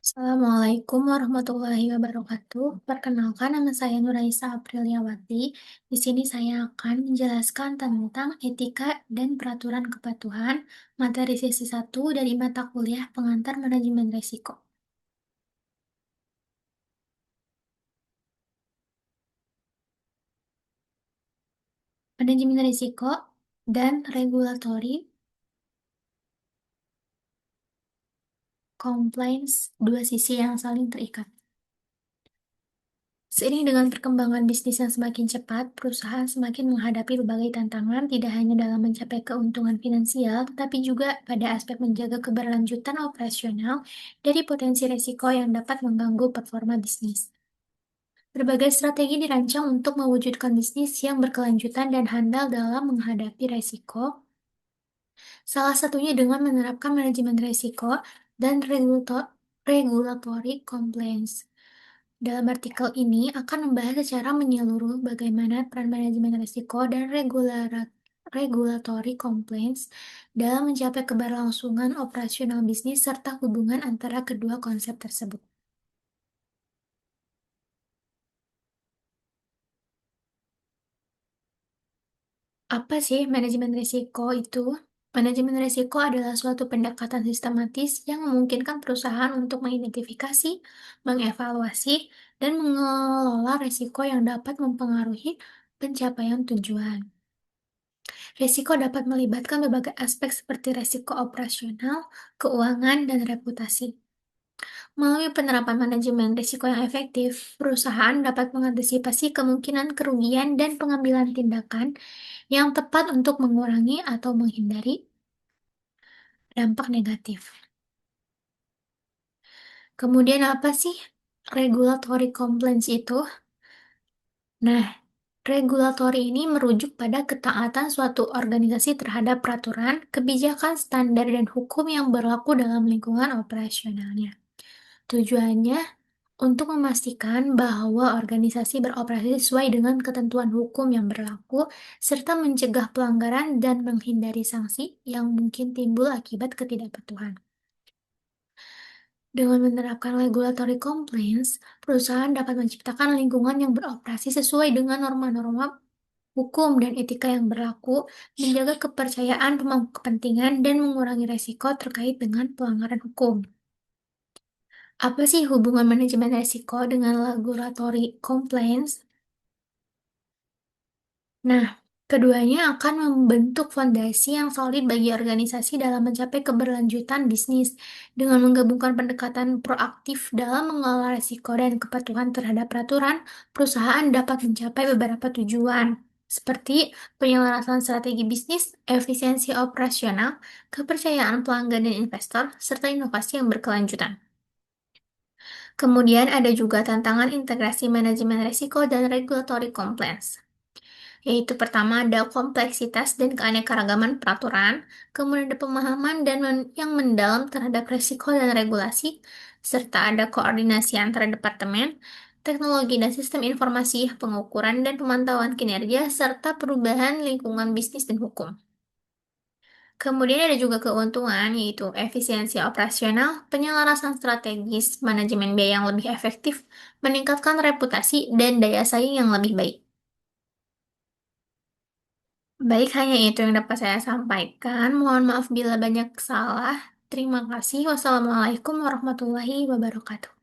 Assalamualaikum warahmatullahi wabarakatuh. Perkenalkan, nama saya Nuraisa Apriliawati. Di sini saya akan menjelaskan tentang etika dan peraturan kepatuhan, materi sesi 1 dari mata kuliah pengantar manajemen risiko. Manajemen risiko dan regulatory compliance, dua sisi yang saling terikat. Seiring dengan perkembangan bisnis yang semakin cepat, perusahaan semakin menghadapi berbagai tantangan tidak hanya dalam mencapai keuntungan finansial, tetapi juga pada aspek menjaga keberlanjutan operasional dari potensi risiko yang dapat mengganggu performa bisnis. Berbagai strategi dirancang untuk mewujudkan bisnis yang berkelanjutan dan handal dalam menghadapi risiko, salah satunya dengan menerapkan manajemen risiko dan regulatory compliance. Dalam artikel ini akan membahas secara menyeluruh bagaimana peran manajemen risiko dan regulatory compliance dalam mencapai keberlangsungan operasional bisnis serta hubungan antara kedua konsep tersebut. Apa sih manajemen risiko itu? Manajemen risiko adalah suatu pendekatan sistematis yang memungkinkan perusahaan untuk mengidentifikasi, mengevaluasi, dan mengelola risiko yang dapat mempengaruhi pencapaian tujuan. Risiko dapat melibatkan berbagai aspek seperti risiko operasional, keuangan, dan reputasi. Melalui penerapan manajemen risiko yang efektif, perusahaan dapat mengantisipasi kemungkinan kerugian dan pengambilan tindakan yang tepat untuk mengurangi atau menghindari dampak negatif. Kemudian apa sih regulatory compliance itu? Nah, regulatori ini merujuk pada ketaatan suatu organisasi terhadap peraturan, kebijakan, standar, dan hukum yang berlaku dalam lingkungan operasionalnya. Tujuannya untuk memastikan bahwa organisasi beroperasi sesuai dengan ketentuan hukum yang berlaku, serta mencegah pelanggaran dan menghindari sanksi yang mungkin timbul akibat ketidakpatuhan. Dengan menerapkan regulatory compliance, perusahaan dapat menciptakan lingkungan yang beroperasi sesuai dengan norma-norma hukum dan etika yang berlaku, menjaga kepercayaan pemangku kepentingan, dan mengurangi resiko terkait dengan pelanggaran hukum. Apa sih hubungan manajemen resiko dengan regulatory compliance? Nah, keduanya akan membentuk fondasi yang solid bagi organisasi dalam mencapai keberlanjutan bisnis. Dengan menggabungkan pendekatan proaktif dalam mengelola risiko dan kepatuhan terhadap peraturan, perusahaan dapat mencapai beberapa tujuan, seperti penyelarasan strategi bisnis, efisiensi operasional, kepercayaan pelanggan dan investor, serta inovasi yang berkelanjutan. Kemudian ada juga tantangan integrasi manajemen risiko dan regulatory compliance. Yaitu pertama ada kompleksitas dan keanekaragaman peraturan, kemudian ada pemahaman yang mendalam terhadap risiko dan regulasi, serta ada koordinasi antara departemen, teknologi dan sistem informasi, pengukuran dan pemantauan kinerja, serta perubahan lingkungan bisnis dan hukum. Kemudian ada juga keuntungan, yaitu efisiensi operasional, penyelarasan strategis, manajemen biaya yang lebih efektif, meningkatkan reputasi, dan daya saing yang lebih baik. Baik, hanya itu yang dapat saya sampaikan. Mohon maaf bila banyak salah. Terima kasih. Wassalamualaikum warahmatullahi wabarakatuh.